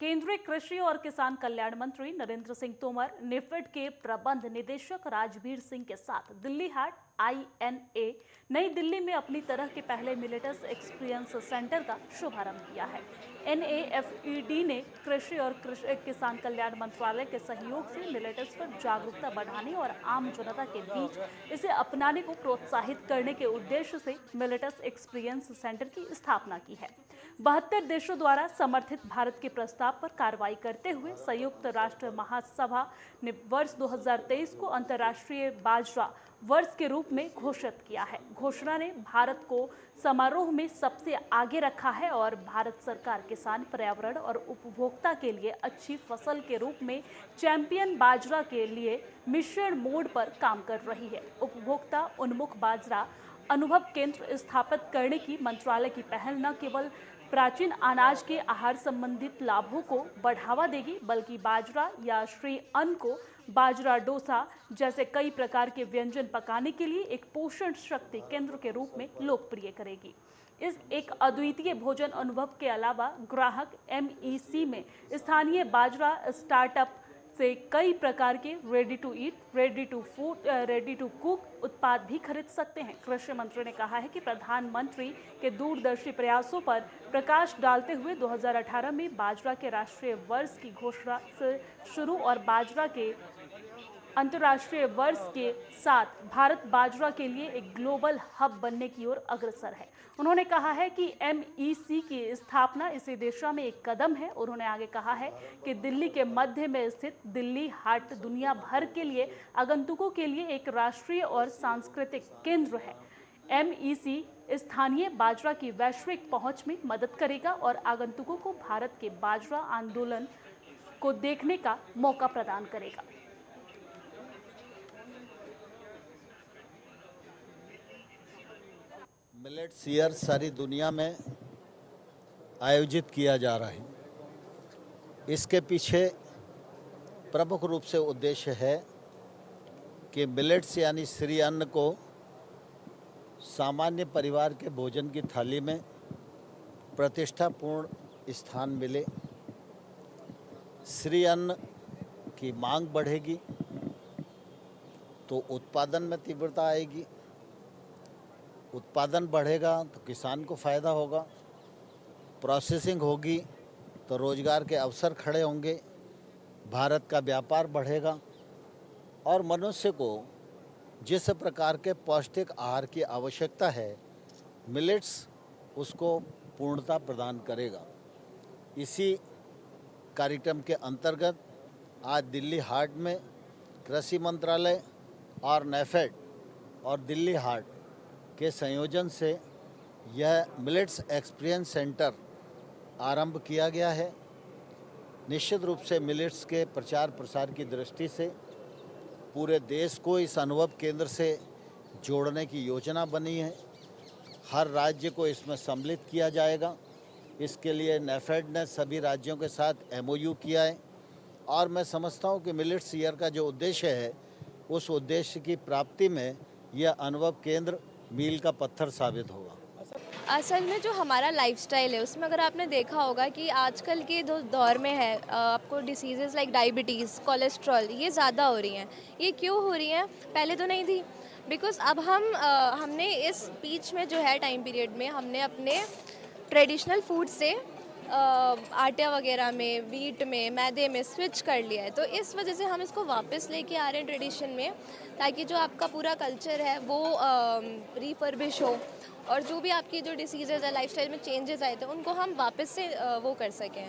केंद्रीय कृषि और किसान कल्याण मंत्री नरेंद्र सिंह तोमर नेफेड के प्रबंध निदेशक राजवीर सिंह के साथ दिल्ली हाट INA नई दिल्ली में अपनी तरह के पहले मिलेटस एक्सपीरियंस सेंटर का शुभारंभ किया है। NAFED ने कृषि और किसान कल्याण मंत्रालय के सहयोग से मिलेटस पर जागरूकता बढ़ाने और आम जनता के बीच इसे अपनाने को प्रोत्साहित करने के उद्देश्य से मिलेटस एक्सपीरियंस सेंटर की स्थापना की है। 72 देशों द्वारा समर्थित भारत के प्रस्ताव पर कार्रवाई करते हुए संयुक्त राष्ट्र महासभा ने वर्ष 2023 को अंतर्राष्ट्रीय बाजरा वर्ष के रूप में घोषित किया है। घोषणा ने भारत को समारोह में सबसे आगे रखा है और भारत सरकार किसान, पर्यावरण और उपभोक्ता के लिए अच्छी फसल के रूप में चैंपियन बाजरा के लिए मिशन मोड पर काम कर रही है। उपभोक्ता उन्मुख बाजरा अनुभव केंद्र स्थापित करने की मंत्रालय की पहल न केवल प्राचीन अनाज के आहार संबंधित लाभों को बढ़ावा देगी, बल्कि बाजरा या श्री अन्न को बाजरा डोसा जैसे कई प्रकार के व्यंजन पकाने के लिए एक पोषण शक्ति केंद्र के रूप में लोकप्रिय करेगी। इस एक अद्वितीय भोजन अनुभव के अलावा ग्राहक MEC में स्थानीय बाजरा स्टार्टअप से कई प्रकार के ready to eat, ready to cook उत्पाद भी खरीद सकते हैं। कृषि मंत्री ने कहा है कि प्रधानमंत्री के दूरदर्शी प्रयासों पर प्रकाश डालते हुए 2018 में बाजरा के राष्ट्रीय वर्ष की घोषणा से शुरू और बाजरा के अंतर्राष्ट्रीय वर्ष के साथ भारत बाजरा के लिए एक ग्लोबल हब बनने की ओर अग्रसर है। उन्होंने कहा है कि MEC की स्थापना इसी दिशा में एक कदम है। उन्होंने आगे कहा है कि दिल्ली के मध्य में स्थित दिल्ली हाट दुनिया भर के लिए आगंतुकों के लिए एक राष्ट्रीय और सांस्कृतिक केंद्र है। MEC स्थानीय बाजरा की वैश्विक पहुंच में मदद करेगा और आगंतुकों को भारत के बाजरा आंदोलन को देखने का मौका प्रदान करेगा। मिलेट्स ईयर सारी दुनिया में आयोजित किया जा रहा है। इसके पीछे प्रमुख रूप से उद्देश्य है कि मिलेट्स यानी श्री अन्न को सामान्य परिवार के भोजन की थाली में प्रतिष्ठापूर्ण स्थान मिले। श्री अन्न की मांग बढ़ेगी तो उत्पादन में तीव्रता आएगी। उत्पादन बढ़ेगा तो किसान को फ़ायदा होगा। प्रोसेसिंग होगी तो रोज़गार के अवसर खड़े होंगे। भारत का व्यापार बढ़ेगा और मनुष्य को जिस प्रकार के पौष्टिक आहार की आवश्यकता है, मिलेट्स उसको पूर्णता प्रदान करेगा। इसी कार्यक्रम के अंतर्गत आज दिल्ली हाट में कृषि मंत्रालय और नेफेड और दिल्ली हाट के संयोजन से यह मिलेट्स एक्सपीरियंस सेंटर आरंभ किया गया है। निश्चित रूप से मिलेट्स के प्रचार प्रसार की दृष्टि से पूरे देश को इस अनुभव केंद्र से जोड़ने की योजना बनी है। हर राज्य को इसमें सम्मिलित किया जाएगा। इसके लिए नेफेड ने सभी राज्यों के साथ MOU किया है और मैं समझता हूँ कि मिलेट्स ईयर का जो उद्देश्य है, उस उद्देश्य की प्राप्ति में यह अनुभव केंद्र मील का पत्थर साबित होगा। असल में जो हमारा लाइफस्टाइल है उसमें अगर आपने देखा होगा कि आजकल के दौर में है आपको डिसीज़ेज़ लाइक डायबिटीज़, कोलेस्ट्रॉल ये ज़्यादा हो रही हैं। ये क्यों हो रही हैं? पहले तो नहीं थी। बिकॉज़ अब हमने इस बीच में जो है टाइम पीरियड में हमने अपने ट्रेडिशनल फूड से आटे वगैरह में, वीट में, मैदे में स्विच कर लिया है। तो इस वजह से हम इसको वापस लेके आ रहे हैं ट्रेडिशन में, ताकि जो आपका पूरा कल्चर है वो रिफर्बिश हो और जो भी आपकी जो डिसीज़ेज़ है, लाइफस्टाइल में चेंजेस आए थे उनको हम वापस से वो कर सकें।